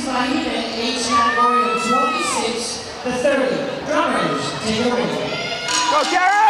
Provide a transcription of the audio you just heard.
is by event age category of 26 to 30. Drummers, take it away. Go, Garrett!